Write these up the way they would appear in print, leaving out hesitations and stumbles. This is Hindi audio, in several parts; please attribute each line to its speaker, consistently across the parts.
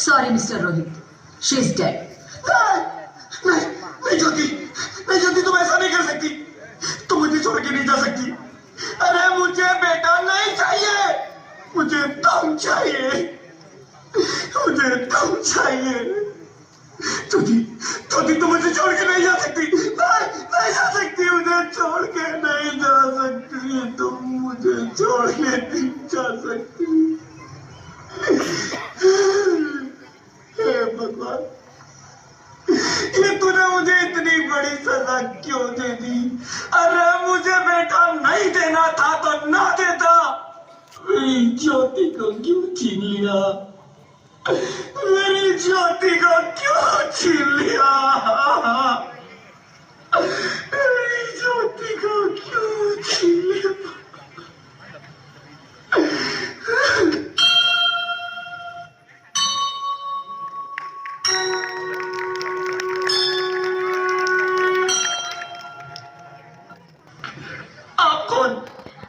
Speaker 1: Sorry, Mr. Rohit. She's dead.
Speaker 2: नहीं ज्योति, तुम ऐसा नहीं कर सकती। तुम मुझे छोड़ के नहीं जा सकती। अरे मुझे बेटा नहीं चाहिए, मुझे तुम चाहिए, मुझे तुम चाहिए। ज्योति तुम मुझे छोड़ के नहीं जा सकती, नहीं जा सकती, मुझे छोड़ के नहीं जा सकती, तुम मुझे छोड़ के नहीं जा सकती। हे भगवान, ये तूने मुझे इतनी बड़ी सजा क्यों दे दी? अरे मुझे बेटा नहीं देना था तो ना देता। मेरी ज्योति को क्यों छीन लिया? मेरी ज्योति को क्यों छीन लिया? मेरी ज्योति को क्यों छीन लिया?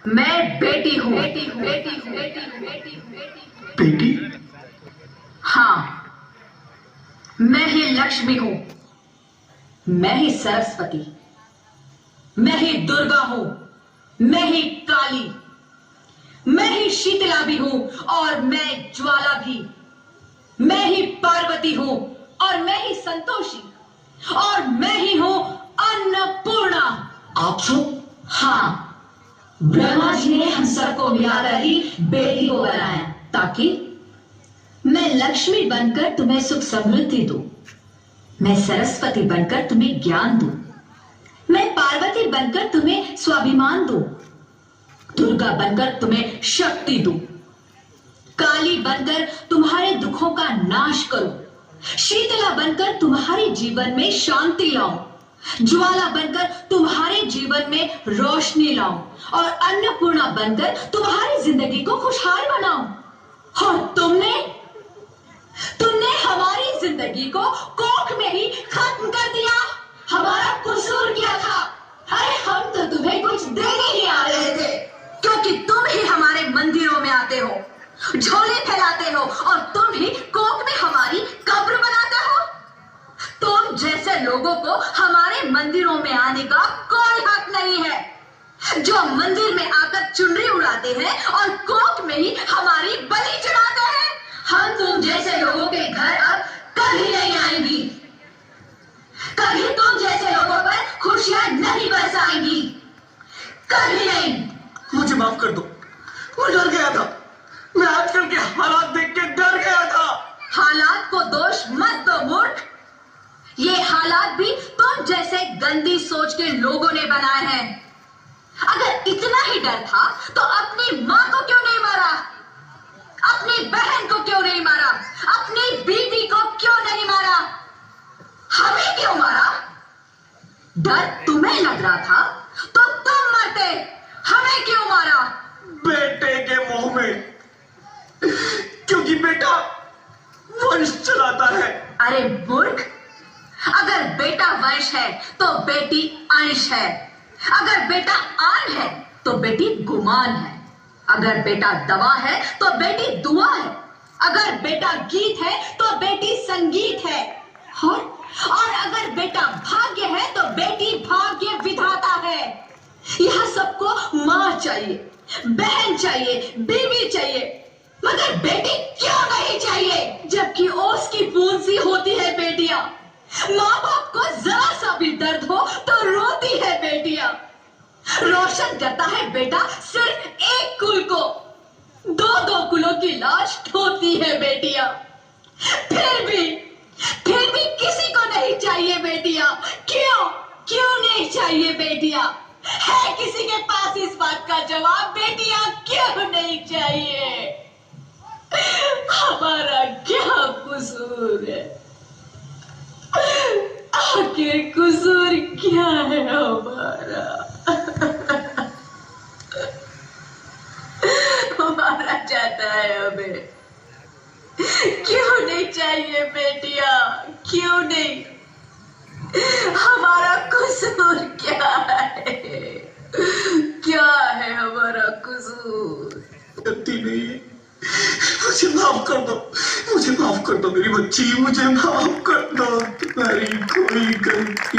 Speaker 1: मैं बेटी हूँ।
Speaker 2: बेटी?
Speaker 1: हाँ, मैं ही लक्ष्मी हूँ, मैं ही सरस्वती, मैं ही दुर्गा हूँ, मैं ही काली, मैं ही शीतला भी हूँ और मैं ज्वाला भी, मैं ही पार्वती हूँ और मैं ही संतोषी और मैं ही हूँ अन्नपूर्णा।
Speaker 2: आप सब?
Speaker 1: हाँ, ब्रह्मा जी ने हम सबको मिलाकर ही बेटी को बनाया ताकि मैं लक्ष्मी बनकर तुम्हें सुख समृद्धि दूं, मैं सरस्वती बनकर तुम्हें ज्ञान दूं, मैं पार्वती बनकर तुम्हें स्वाभिमान दूं, दुर्गा बनकर तुम्हें शक्ति दूं, काली बनकर तुम्हारे दुखों का नाश करूं, शीतला बनकर तुम्हारे जीवन में शांति लाऊं, ज्वाला बनकर तुम्हारे जीवन में रोशनी लाऊं और अन्नपूर्णा बनकर तुम्हारी जिंदगी को खुशहाल बनाऊं। और तुमने हमारी जिंदगी को कोख में ही खत्म कर दिया। हमारा कसूर क्या था? अरे हम तो तुम्हें कुछ देने ही आ रहे थे, क्योंकि तुम ही हमारे मंदिरों में आते हो, झोले फैलाते हो और तुम ही कोख में हमारी कब्र बनाते हो। तुम जैसे लोगों को हमारे मंदिरों में आने का कोई हक नहीं है, जो मंदिर में आकर चुनरी उड़ाते हैं और कोख में ही हमारी बलि चढ़ाते हैं। हम तुम जैसे लोगों के घर अब कभी नहीं आएंगी, कभी तुम जैसे लोगों पर खुशियां नहीं बरसाएंगी, कभी नहीं।
Speaker 2: मुझे माफ कर दो, मैं डर गया था। मैं आजकल के हालात देख के डर गया था।
Speaker 1: हालात को दोष मत दो मूर्ख। ये हालात भी तुम जैसे गंदी सोच के लोगों ने बनाए हैं। अगर इतना ही डर था तो अपनी मां को क्यों नहीं मारा? अपनी बहन को क्यों नहीं मारा? अपनी बीवी को क्यों नहीं मारा? हमें क्यों मारा? डर तुम्हें लग रहा था तो तुम मरते, हमें क्यों मारा?
Speaker 2: बेटे के मुंह में, क्योंकि बेटा वंश चलाता है।
Speaker 1: अरे मूर्ख, अगर बेटा वंश है तो बेटी अंश है। अगर बेटा आन है तो बेटी गुमान है। अगर बेटा दवा है तो बेटी दुआ है। अगर बेटा गीत है तो बेटी संगीत है। और अगर बेटा भाग्य है तो बेटी भाग्य विधाता है। यह सबको मां चाहिए, बहन चाहिए, बीवी चाहिए, मगर बेटी क्यों नहीं चाहिए? जबकि ओस की बूंद सी होती है बेटियां। माँ बाप को जरा सा भी दर्द हो तो रोती है बेटियां। रोशन करता है बेटा सिर्फ एक कुल को, दो दो कुलों की लाश ढोती है बेटियां। फिर भी किसी को नहीं चाहिए बेटियां। क्यों नहीं चाहिए बेटियां? है किसी के पास इस बात का जवाब? बेटियां क्यों नहीं चाहिए? हमारा क्या कसूर है? आखिर कसूर क्या है हमारा? मारा जाता है हमें। क्यों नहीं चाहिए बेटियां? क्यों नहीं? हमारा कसूर क्या है? क्या है हमारा कसूर?
Speaker 2: गलती नहीं है, मुझे माफ कर दो, मुझे माफ कर दो मेरी बच्ची, मुझे माफ कर दो। तुम्हारी कोई गलती